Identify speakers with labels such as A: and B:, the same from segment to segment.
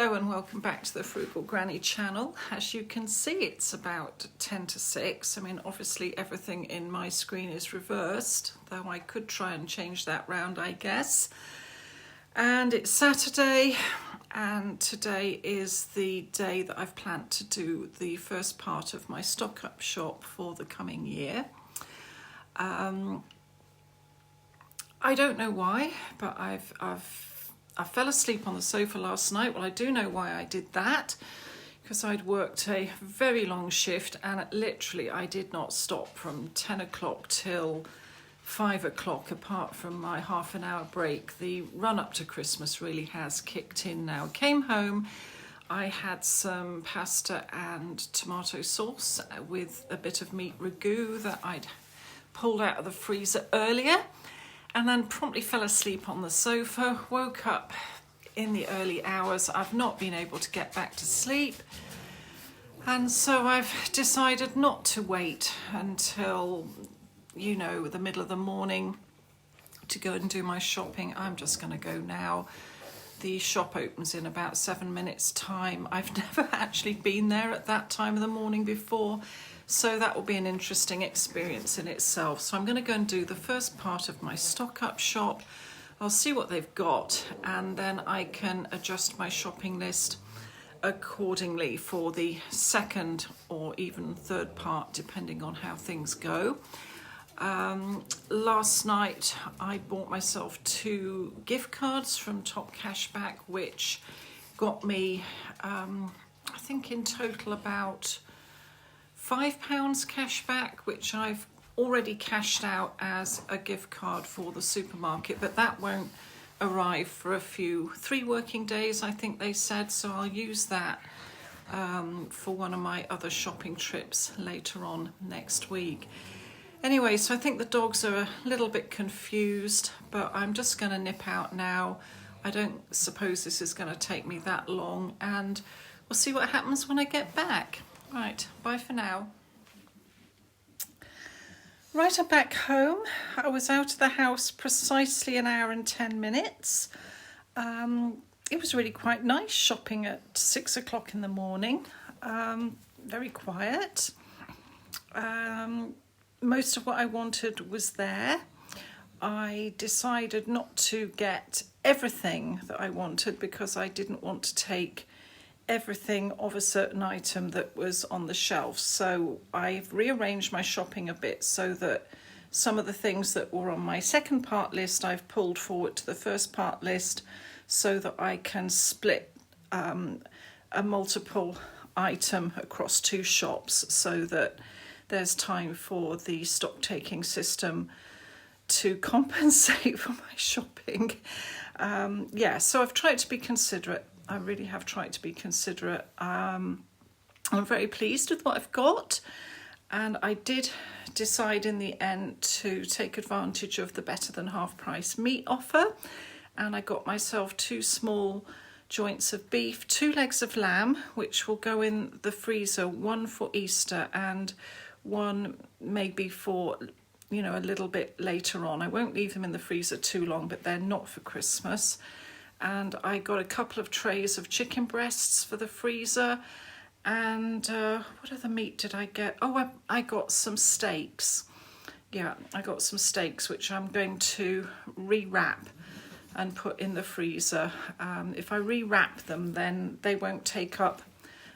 A: Hello and welcome back to the Frugal Granny channel. As you can see, it's about 10 to 6. I mean, obviously everything in my screen is reversed, though I could try and change that round, I guess. And it's Saturday, and today is the day that I've planned to do the first part of my stock up shop for the coming year. I don't know why, but I fell asleep on the sofa last night. Well, I do know why I did that, because I'd worked a very long shift and literally I did not stop from 10 o'clock till 5 o'clock, apart from my half an hour break. The run up to Christmas really has kicked in now. Came home, I had some pasta and tomato sauce with a bit of meat ragu that I'd pulled out of the freezer earlier, and then promptly fell asleep on the sofa. Woke up in the early hours. I've not been able to get back to sleep, and so I've decided not to wait until, you know, the middle of the morning to go and do my shopping. I'm just going to go now. The shop opens in about 7 minutes time. I've never actually been there at that time of the morning before, so that will be an interesting experience in itself. So I'm going to go and do the first part of my stock up shop. I'll see what they've got, and then I can adjust my shopping list accordingly for the second or even third part, depending on how things go. Last night I bought myself 2 gift cards from Top Cashback, which got me I think in total about £5 cash back, which I've already cashed out as a gift card for the supermarket, but that won't arrive for 3 working days, I think they said, so I'll use that for one of my other shopping trips later on next week. Anyway, so I think the dogs are a little bit confused, but I'm just going to nip out now. I don't suppose this is going to take me that long, and we'll see what happens when I get back. Right, bye for now. Right, I'm back home. I was out of the house precisely 1 hour and 10 minutes. It was really quite nice shopping at 6 o'clock in the morning. Very quiet. Most of what I wanted was there. I decided not to get everything that I wanted because I didn't want to take everything of a certain item that was on the shelf. So I've rearranged my shopping a bit so that some of the things that were on my second part list I've pulled forward to the first part list, so that I can split a multiple item across 2 shops, so that there's time for the stock taking system to compensate for my shopping. So I've tried to be considerate. I really have tried to be considerate. I'm very pleased with what I've got, and I did decide in the end to take advantage of the better than half price meat offer, and I got myself 2 small joints of beef, 2 legs of lamb, which will go in the freezer, 1 for Easter and 1 maybe for, you know, a little bit later on. I won't leave them in the freezer too long, but they're not for Christmas. And I got a couple of trays of chicken breasts for the freezer. And what other meat did I get? Oh, I got some steaks. Yeah, I got some steaks, which I'm going to rewrap and put in the freezer. If I rewrap them, then they won't take up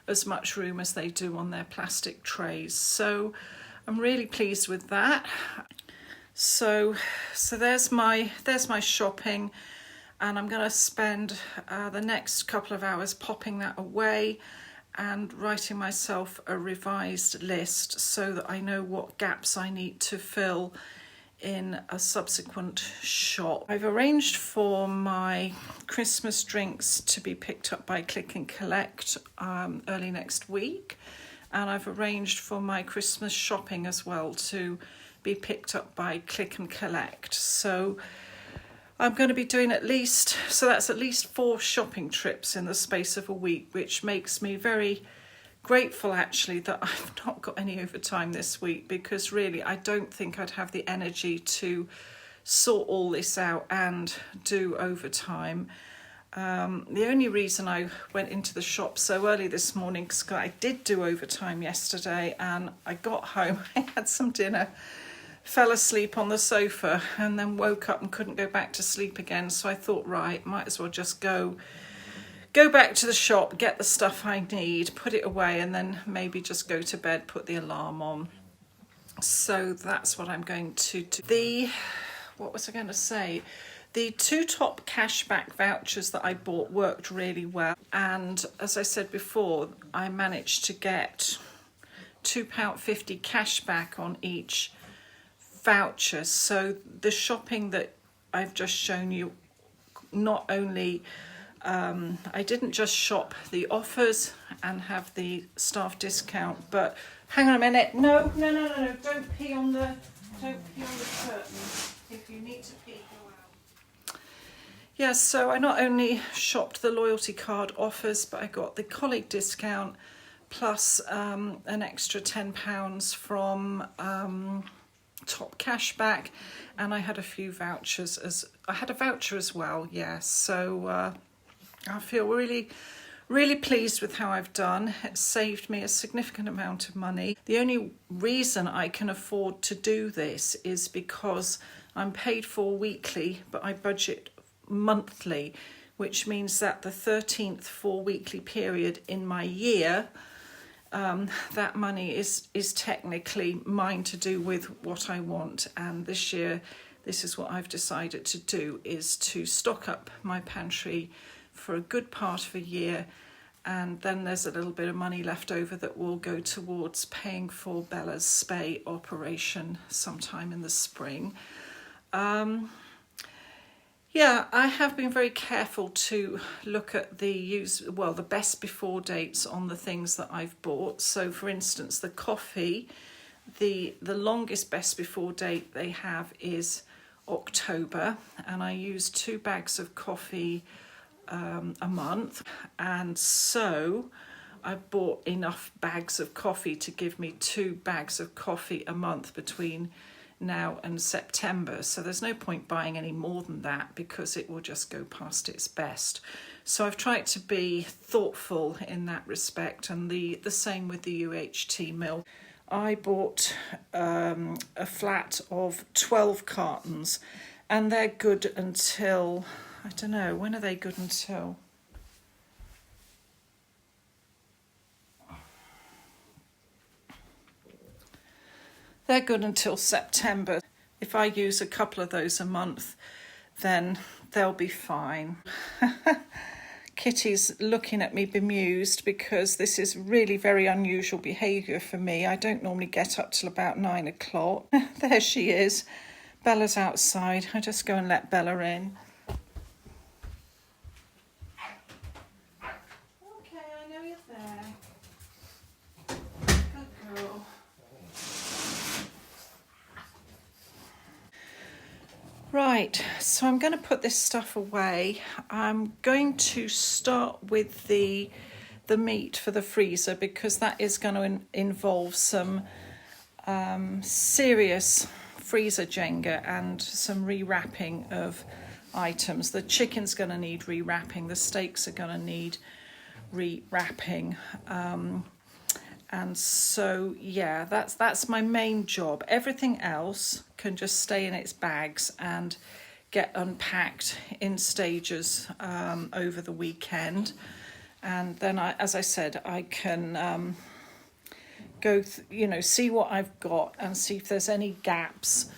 A: as much room as they do on their plastic trays. So I'm really pleased with that. So there's my shopping. And I'm going to spend the next couple of hours popping that away and writing myself a revised list so that I know what gaps I need to fill in a subsequent shop. I've arranged for my Christmas drinks to be picked up by Click and Collect early next week. And I've arranged for my Christmas shopping as well to be picked up by Click and Collect. So I'm going to be doing at least 4 shopping trips in the space of a week, which makes me very grateful actually that I've not got any overtime this week, because really I don't think I'd have the energy to sort all this out and do overtime. The only reason I went into the shop so early this morning, because I did do overtime yesterday, and I got home, I had some dinner, fell asleep on the sofa, and then woke up and couldn't go back to sleep again. So I thought, right, might as well just go back to the shop, get the stuff I need, put it away, and then maybe just go to bed, put the alarm on. So that's what I'm going to do. What was I going to say? The 2 top cashback vouchers that I bought worked really well. And as I said before, I managed to get £2.50 cashback on each voucher. So the shopping that I've just shown you, not only, I didn't just shop the offers and have the staff discount, but hang on a minute. No, don't pee on the curtain. If you need to pee, go out. Yes, so I not only shopped the loyalty card offers, but I got the colleague discount plus an extra £10 from top cashback, and I had a few vouchers I had a voucher as well. Yes, so I feel really pleased with how I've done. It saved me a significant amount of money. The only reason I can afford to do this is because I'm paid for weekly, but I budget monthly, which means that the 13th 4-weekly period in my year, that money is technically mine to do with what I want. And this year, this is what I've decided to do, is to stock up my pantry for a good part of a year, and then there's a little bit of money left over that will go towards paying for Bella's spay operation sometime in the spring. Yeah, I have been very careful to look at the best before dates on the things that I've bought. So for instance, the coffee, the longest best before date they have is October, and I use 2 bags of coffee a month, and so I bought enough bags of coffee to give me 2 bags of coffee a month between now and September. So there's no point buying any more than that, because it will just go past its best. So I've tried to be thoughtful in that respect, and the same with the UHT milk. I bought a flat of 12 cartons, and they're good until, I don't know, when are they good until? They're good until September. If I use a couple of those a month, then they'll be fine. Kitty's looking at me bemused, because this is really very unusual behaviour for me. I don't normally get up till about 9 o'clock. There she is. Bella's outside. I just go and let Bella in. Okay, I know you're there. Good girl. Right, so I'm going to put this stuff away. I'm going to start with the meat for the freezer, because that is going to involve some serious freezer Jenga and some rewrapping of items. The chicken's going to need rewrapping, the steaks are going to need rewrapping. And so, yeah, that's my main job. Everything else can just stay in its bags and get unpacked in stages over the weekend. And then, as I said, I can go, see what I've got and see if there's any gaps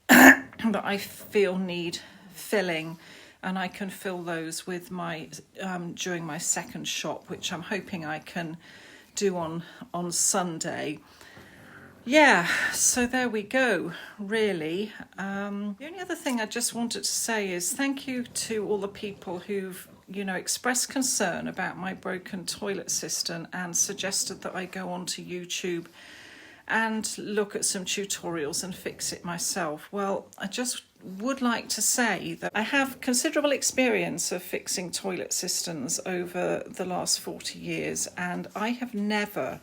A: that I feel need filling. And I can fill those with my during my second shop, which I'm hoping I can do on Sunday. Yeah, so there we go, really. The only other thing I just wanted to say is thank you to all the people who've expressed concern about my broken toilet cistern and suggested that I go onto YouTube and look at some tutorials and fix it myself. Well, I just would like to say that I have considerable experience of fixing toilet cisterns over the last 40 years, and I have never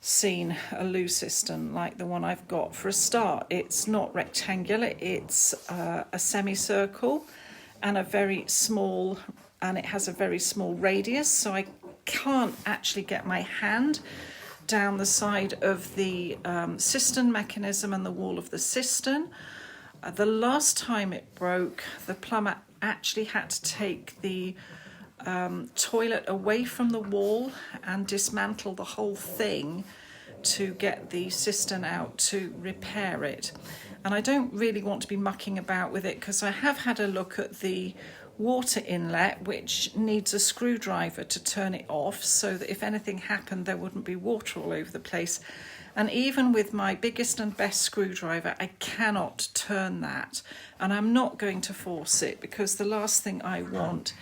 A: seen a loo cistern like the one I've got. For a start, it's not rectangular, it's a semicircle and a very small and it has a very small radius, so I can't actually get my hand down the side of the cistern mechanism and the wall of the cistern. The last time it broke, the plumber actually had to take the toilet away from the wall and dismantle the whole thing to get the cistern out to repair it. And I don't really want to be mucking about with it, because I have had a look at the water inlet, which needs a screwdriver to turn it off, so that if anything happened there wouldn't be water all over the place. And even with my biggest and best screwdriver, I cannot turn that, and I'm not going to force it, because the last thing I want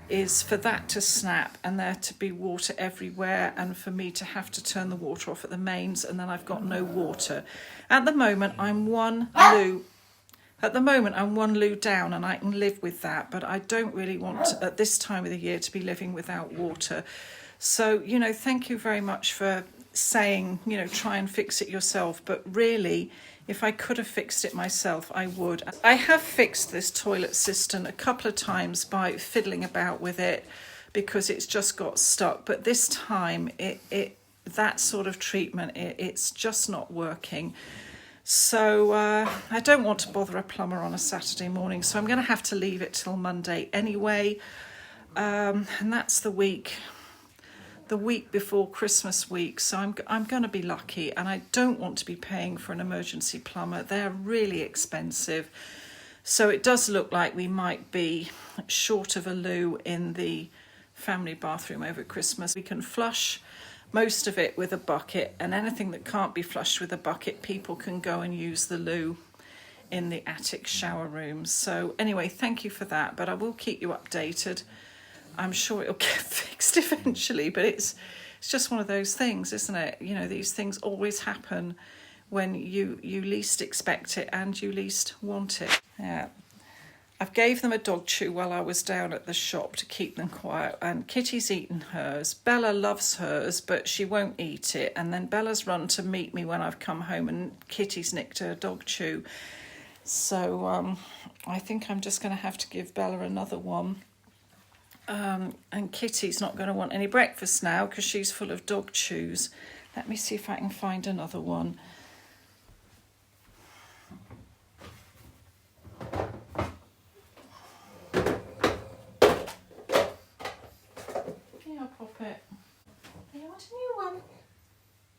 A: is for that to snap and there to be water everywhere, and for me to have to turn the water off at the mains, and then I've got no water. At the moment I'm one loo down, and I can live with that, but I don't really want at this time of the year to be living without water. So, you know, thank you very much for saying, you know, try and fix it yourself, but really, if I could have fixed it myself, I would. I have fixed this toilet cistern a couple of times by fiddling about with it, because it's just got stuck, but this time that sort of treatment, it's just not working. So I don't want to bother a plumber on a Saturday morning, so I'm going to have to leave it till Monday anyway, and that's the week before Christmas week, so I'm going to be lucky, and I don't want to be paying for an emergency plumber. They're really expensive, so it does look like we might be short of a loo in the family bathroom over Christmas. We can flush most of it with a bucket, and anything that can't be flushed with a bucket, people can go and use the loo in the attic shower rooms. So anyway, thank you for that, but I will keep you updated. I'm sure it'll get fixed eventually, but it's just one of those things, isn't it? You know, these things always happen when you least expect it and you least want it. Yeah. I've gave them a dog chew while I was down at the shop to keep them quiet, and Kitty's eaten hers. Bella loves hers, but she won't eat it, and then Bella's run to meet me when I've come home, and Kitty's nicked her dog chew. So I think I'm just going to have to give Bella another one. And Kitty's not going to want any breakfast now because she's full of dog chews. Let me see if I can find another one. Here, pop it. You want a new one?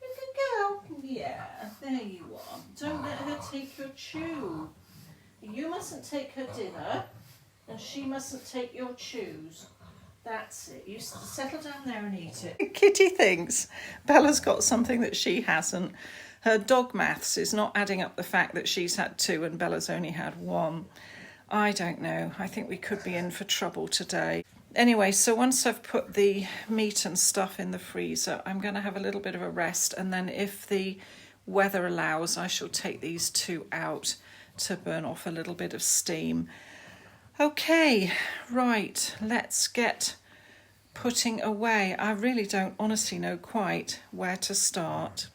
A: You can go. Yeah, there you are. Don't let her take your chew. You mustn't take her dinner, and she mustn't take your chews. That's it. You settle down there and eat it. Kitty thinks Bella's got something that she hasn't. Her dog maths is not adding up the fact that she's had 2 and Bella's only had 1. I don't know. I think we could be in for trouble today. Anyway, so once I've put the meat and stuff in the freezer, I'm going to have a little bit of a rest, and then if the weather allows, I shall take these 2 out to burn off a little bit of steam. Okay, right, let's get putting away. I really don't honestly know quite where to start.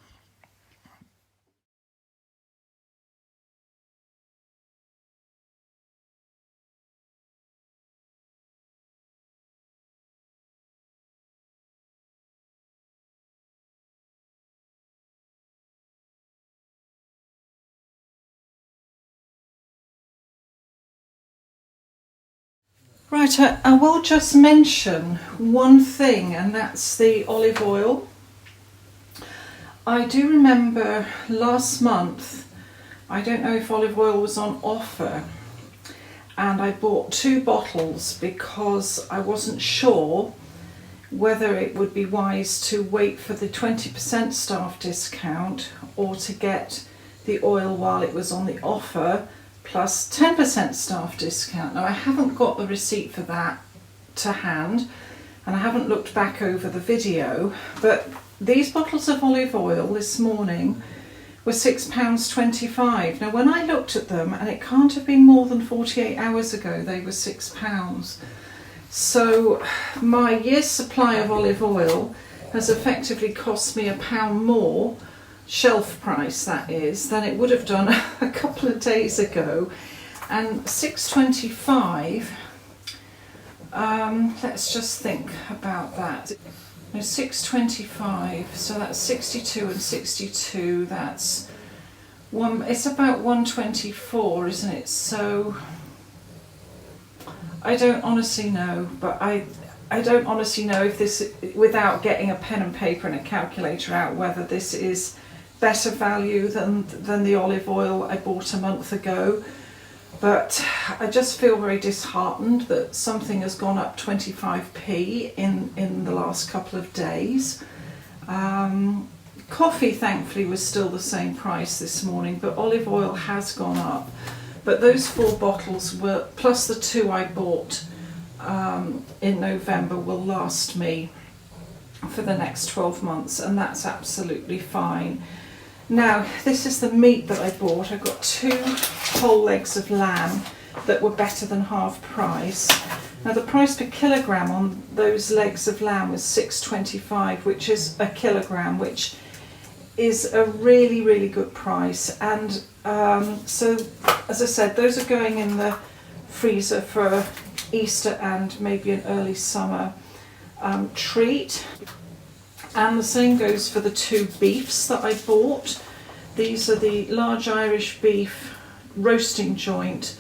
A: Right, I will just mention one thing, and that's the olive oil. I do remember last month, I don't know if olive oil was on offer, and I bought 2 bottles because I wasn't sure whether it would be wise to wait for the 20% staff discount or to get the oil while it was on the offer, plus 10% staff discount. Now I haven't got the receipt for that to hand, and I haven't looked back over the video, but these bottles of olive oil this morning were £6.25. Now when I looked at them, and it can't have been more than 48 hours ago, they were £6. So my year's supply of olive oil has effectively cost me £1 more, shelf price that is, than it would have done a couple of days ago. And £6.25, Let's just think about that. No, 625, so that's 62 and 62, that's it's about 124, isn't it? So I don't honestly know, but I don't honestly know if this, without getting a pen and paper and a calculator out, whether this is better value than the olive oil I bought a month ago. But I just feel very disheartened that something has gone up 25p in the last couple of days. Coffee, thankfully, was still the same price this morning, but olive oil has gone up. But those 4 bottles were, plus the 2 I bought in November, will last me for the next 12 months, and that's absolutely fine. Now, this is the meat that I bought. I got 2 whole legs of lamb that were better than half price. Now, the price per kilogram on those legs of lamb was $6.25, which is a kilogram, which is a really, really good price. And so, as I said, those are going in the freezer for Easter and maybe an early summer treat. And the same goes for the 2 beefs that I bought. These are the large Irish beef roasting joint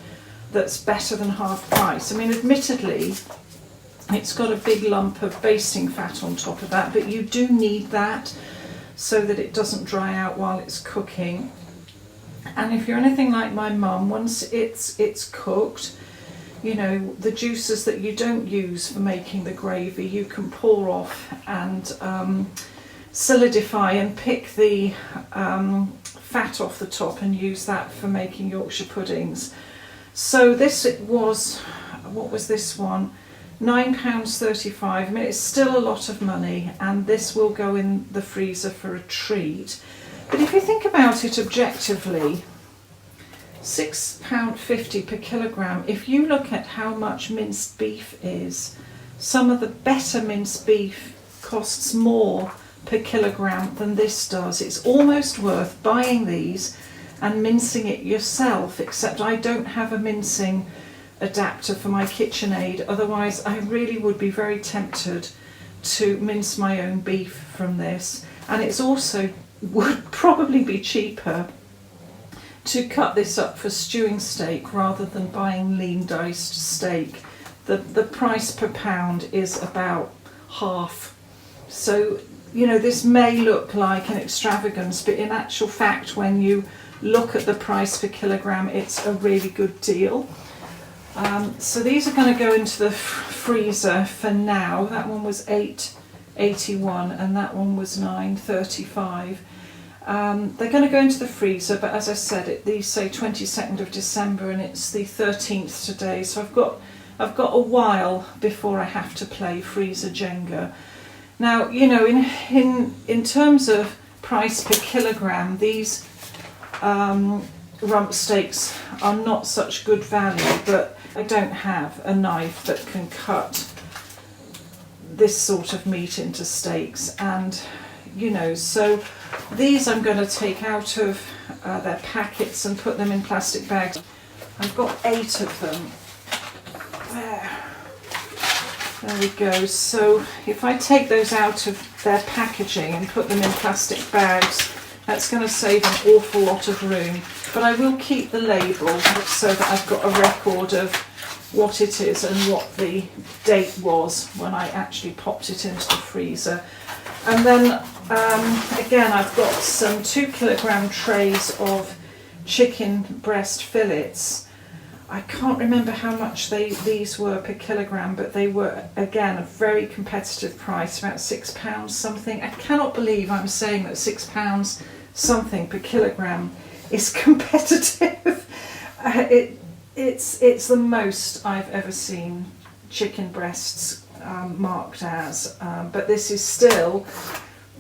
A: that's better than half price. I mean, admittedly, it's got a big lump of basting fat on top of that, but you do need that so that it doesn't dry out while it's cooking. And if you're anything like my mum, once it's cooked, you know, the juices that you don't use for making the gravy, you can pour off and solidify and pick the fat off the top and use that for making Yorkshire puddings. So this, it was, what was this one? £9.35. I mean, it's still a lot of money, and this will go in the freezer for a treat. But if you think about it objectively, £6.50 per kilogram. If you look at how much minced beef is, some of the better minced beef costs more per kilogram than this does. It's almost worth buying these and mincing it yourself, except I don't have a mincing adapter for my KitchenAid. Otherwise, I really would be very tempted to mince my own beef from this. And it's also would probably be cheaper to cut this up for stewing steak rather than buying lean diced steak. The price per pound is about half. So, you know, this may look like an extravagance, but in actual fact, when you look at the price per kilogram, it's a really good deal. So these are going to go into the freezer for now. That one was £8.81 and that one was £9.35. They're going to go into the freezer, but as I said, these say 22nd of December and it's the 13th today, so I've got a while before I have to play freezer Jenga. Now, you know, in terms of price per kilogram, these rump steaks are not such good value, but I don't have a knife that can cut this sort of meat into steaks, and you know, so these I'm going to take out of their packets and put them in plastic bags. I've got 8 of them. There we go. So if I take those out of their packaging and put them in plastic bags, that's going to save an awful lot of room. But I will keep the label so that I've got a record of what it is and what the date was when I actually popped it into the freezer. And then again, I've got some 2 kilogram trays of chicken breast fillets. I can't remember how much these were per kilogram, but they were, again, a very competitive price, about £6 something. I cannot believe I'm saying that £6 something per kilogram is competitive. It's the most I've ever seen chicken breasts marked as, but this is still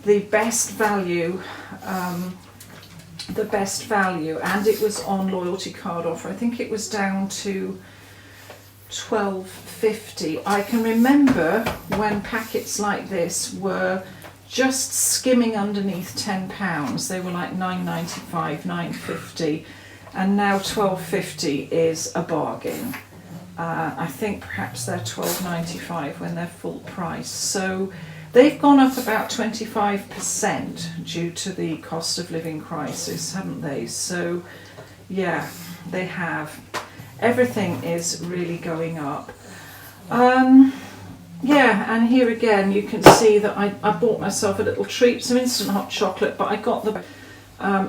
A: the best value, and it was on loyalty card offer. I think it was down to £12.50. I can remember when packets like this were just skimming underneath £10. They were like £9.95, £9.50, and now £12.50 is a bargain. I think perhaps they're £12.95 when they're full price. So they've gone up about 25% due to the cost of living crisis, haven't they? So yeah, they have. Everything is really going up. Yeah, and here again you can see that I bought myself a little treat, some instant hot chocolate, but I got the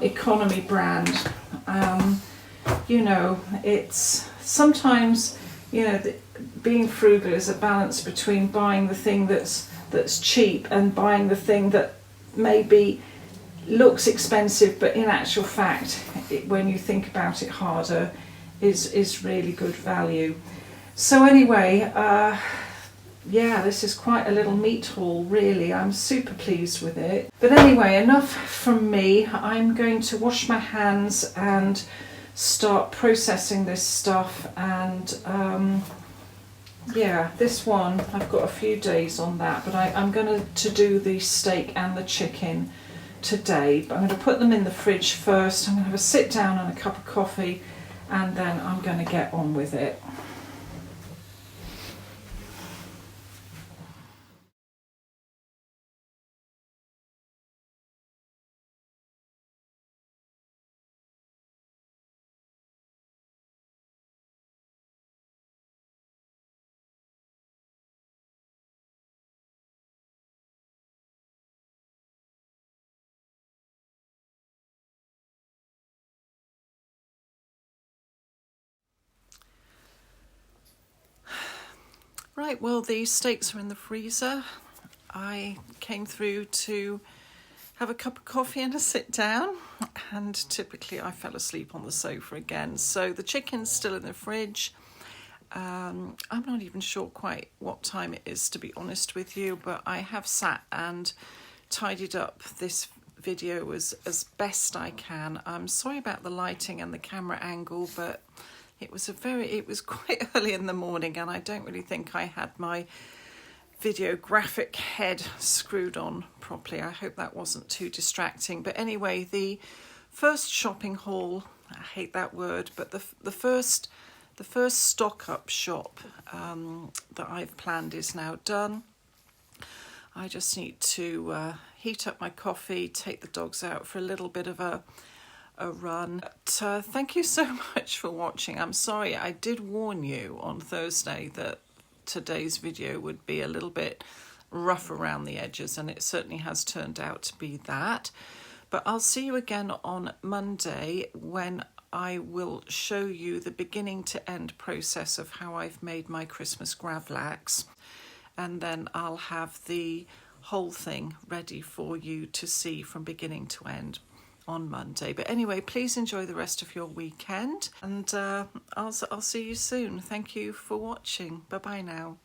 A: economy brand. You know, it's sometimes, you know, being frugal is a balance between buying the thing that's cheap and buying the thing that maybe looks expensive, but in actual fact, when you think about it harder, is really good value. So anyway, yeah, this is quite a little meat haul, really. I'm super pleased with it. But anyway, enough from me. I'm going to wash my hands and start processing this stuff. And yeah, this one, I've got a few days on that, but I'm going to do the steak and the chicken today. But I'm going to put them in the fridge first. I'm going to have a sit down and a cup of coffee, and then I'm going to get on with it. Right, well, the steaks are in the freezer. I came through to have a cup of coffee and a sit down, and typically I fell asleep on the sofa again. So the chicken's still in the fridge. I'm not even sure quite what time it is, to be honest with you, but I have sat and tidied up this video as best I can. I'm sorry about the lighting and the camera angle, but it was quite early in the morning, and I don't really think I had my videographic head screwed on properly. I hope that wasn't too distracting. But anyway, the first shopping haul, I hate that word, but the first stock up shop that I've planned is now done. I just need to heat up my coffee, take the dogs out for a little bit of a run. But, thank you so much for watching. I'm sorry, I did warn you on Thursday that today's video would be a little bit rough around the edges, and it certainly has turned out to be that. But I'll see you again on Monday, when I will show you the beginning to end process of how I've made my Christmas gravlax, and then I'll have the whole thing ready for you to see from beginning to end on Monday. But anyway, please enjoy the rest of your weekend, and I'll see you soon. Thank you for watching. Bye bye now.